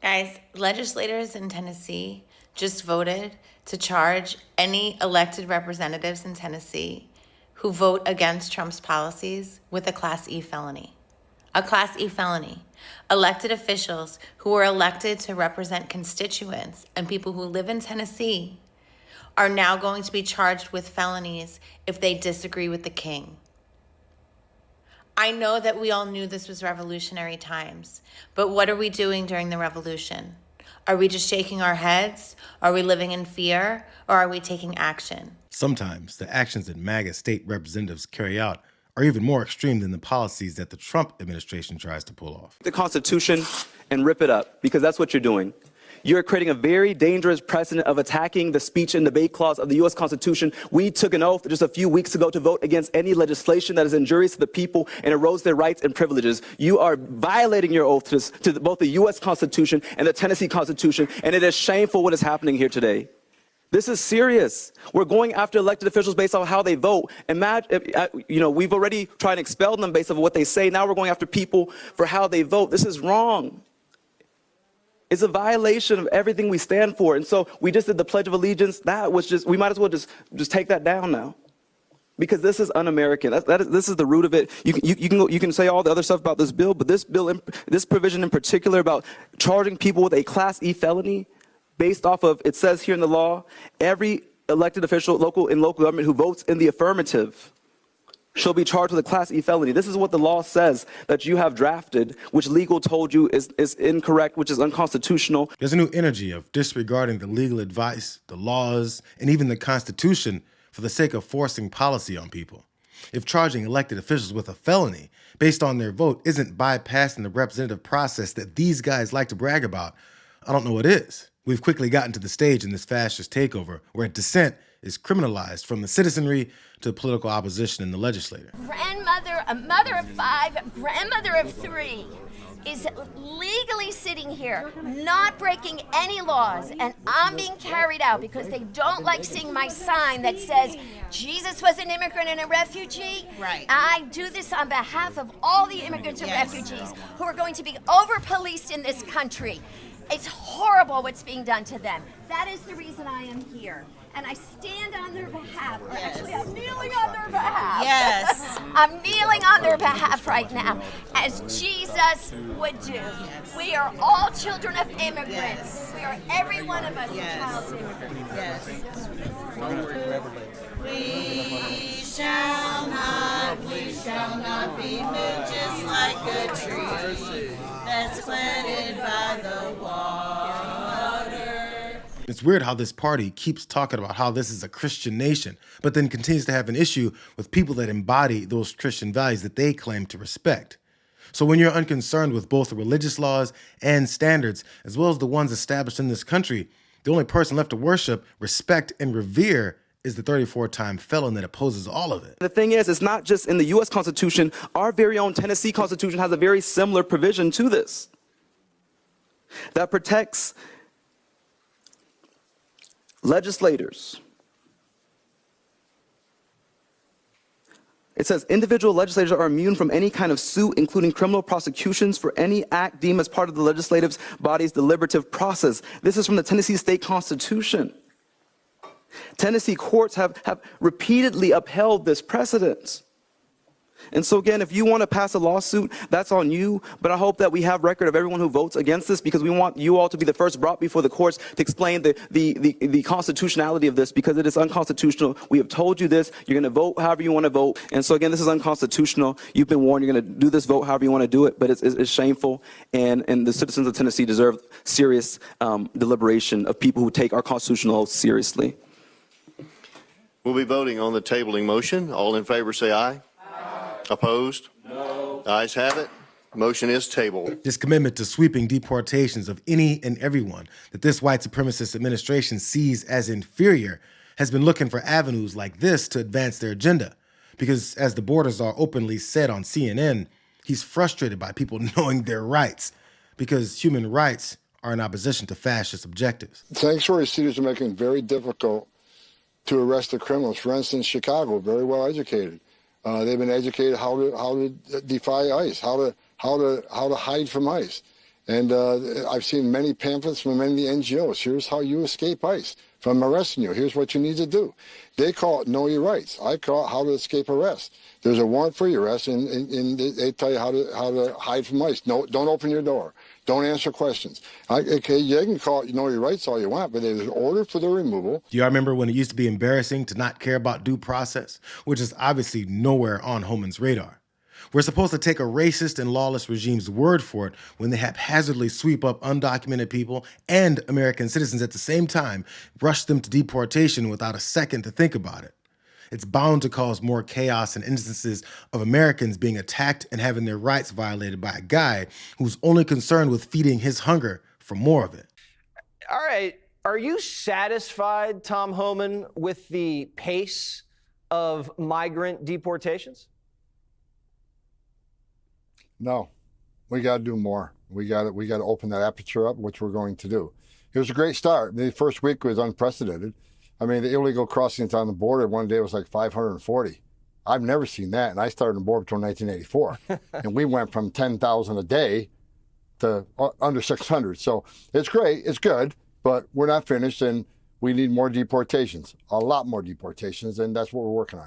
Guys, legislators in Tennessee just voted to charge any elected representatives in Tennessee who vote against Trump's policies with a Class E felony. A Class E felony. Elected officials who are elected to represent constituents and people who live in Tennessee are now going to be charged with felonies if they disagree with the king. I know that we all knew this was revolutionary times, but what are we doing during the revolution? Are we just shaking our heads? Are we living in fear? Or are we taking action? Sometimes the actions that MAGA state representatives carry out are even more extreme than the policies that the Trump administration tries to pull off. The Constitution and rip it up, because that's what you're doing. You're creating a very dangerous precedent of attacking the speech and debate clause of the U.S. Constitution. We took an oath just a few weeks ago to vote against any legislation that is injurious to the people and erodes their rights and privileges. You are violating your oath to both the U.S. Constitution and the Tennessee Constitution, and it is shameful what is happening here today. This is serious. We're going after elected officials based on how they vote. Imagine, we've already tried to expel them based on what they say. Now we're going after people for how they vote. This is wrong. It's a violation of everything we stand for. And so we just did the Pledge of Allegiance. That was just, we might as well just take that down now. Because this is un-American. This is the root of it. You can say all the other stuff about this bill, but this bill, this provision in particular about charging people with a Class E felony based off of, it says here in the law, every elected official in local government who votes in the affirmative shall be charged with a Class E felony. This is what the law says that you have drafted, which legal told you is incorrect, which is unconstitutional. There's a new energy of disregarding the legal advice, the laws, and even the Constitution for the sake of forcing policy on people. If charging elected officials with a felony based on their vote isn't bypassing the representative process that these guys like to brag about, I don't know what is. We've quickly gotten to the stage in this fascist takeover where dissent is criminalized from the citizenry to political opposition in the legislature. Grandmother, a mother of 5, grandmother of 3, is legally sitting here, not breaking any laws, and I'm being carried out because they don't like seeing my sign that says Jesus was an immigrant and a refugee. Right. I do this on behalf of all the immigrants and refugees who are going to be over-policed in this country. It's horrible what's being done to them. That is the reason I am here. And I stand on their behalf. Or actually, I'm kneeling on their behalf. Yes. I'm kneeling on their behalf right now, as Jesus would do. Yes. We are all children of immigrants. Yes. We are, every one of us, Yes. a child of immigrants. Yes. We shall not be moved, just like a tree that's planted by the water. It's weird how this party keeps talking about how this is a Christian nation, but then continues to have an issue with people that embody those Christian values that they claim to respect. So when you're unconcerned with both the religious laws and standards, as well as the ones established in this country, the only person left to worship, respect, and revere is the 34-time felon that opposes all of it. The thing is, it's not just in the U.S. Constitution. Our very own Tennessee Constitution has a very similar provision to this that protects legislators. It says individual legislators are immune from any kind of suit, including criminal prosecutions for any act deemed as part of the legislative body's deliberative process. This is from the Tennessee State Constitution. Tennessee courts have repeatedly upheld this precedent. And so again, if you want to pass a lawsuit, that's on you. But I hope that we have record of everyone who votes against this, because we want you all to be the first brought before the courts to explain the constitutionality of this, because it is unconstitutional. We have told you this. You're going to vote however you want to vote. And so again, this is unconstitutional. You've been warned. You're going to do this vote however you want to do it. But it's shameful. And the citizens of Tennessee deserve serious deliberation of people who take our constitutional oath seriously. We'll be voting on the tabling motion. All in favor say aye. Opposed? No. Ayes have it. Motion is tabled. This commitment to sweeping deportations of any and everyone that this white supremacist administration sees as inferior has been looking for avenues like this to advance their agenda. Because as the borders are openly said on CNN, he's frustrated by people knowing their rights, because human rights are in opposition to fascist objectives. Sanctuary cities are making it very difficult to arrest the criminals. For instance, Chicago, very well educated. They've been educated how to defy ICE, how to hide from ICE. And I've seen many pamphlets from many NGOs. Here's how you escape ICE from arresting you. Here's what you need to do. They call it Know Your Rights. I call it How to Escape Arrest. There's a warrant for your arrest, and they tell you how to hide from ICE. No, don't open your door. Don't answer questions. Okay, you can call it Know Your Rights all you want, but there's an order for the removal. Do y'all remember when it used to be embarrassing to not care about due process, which is obviously nowhere on Homan's radar? We're supposed to take a racist and lawless regime's word for it when they haphazardly sweep up undocumented people and American citizens at the same time, rush them to deportation without a second to think about it. It's bound to cause more chaos and instances of Americans being attacked and having their rights violated by a guy who's only concerned with feeding his hunger for more of it. All right, are you satisfied, Tom Homan, with the pace of migrant deportations? No, we got to do more. We got to open that aperture up, which we're going to do. It was a great start. The first week was unprecedented. I mean, the illegal crossings on the border one day was like 540. I've never seen that, and I started on Border Patrol in 1984, and we went from 10,000 a day to under 600. So it's great, it's good, but we're not finished, and we need more deportations, a lot more deportations, and that's what we're working on.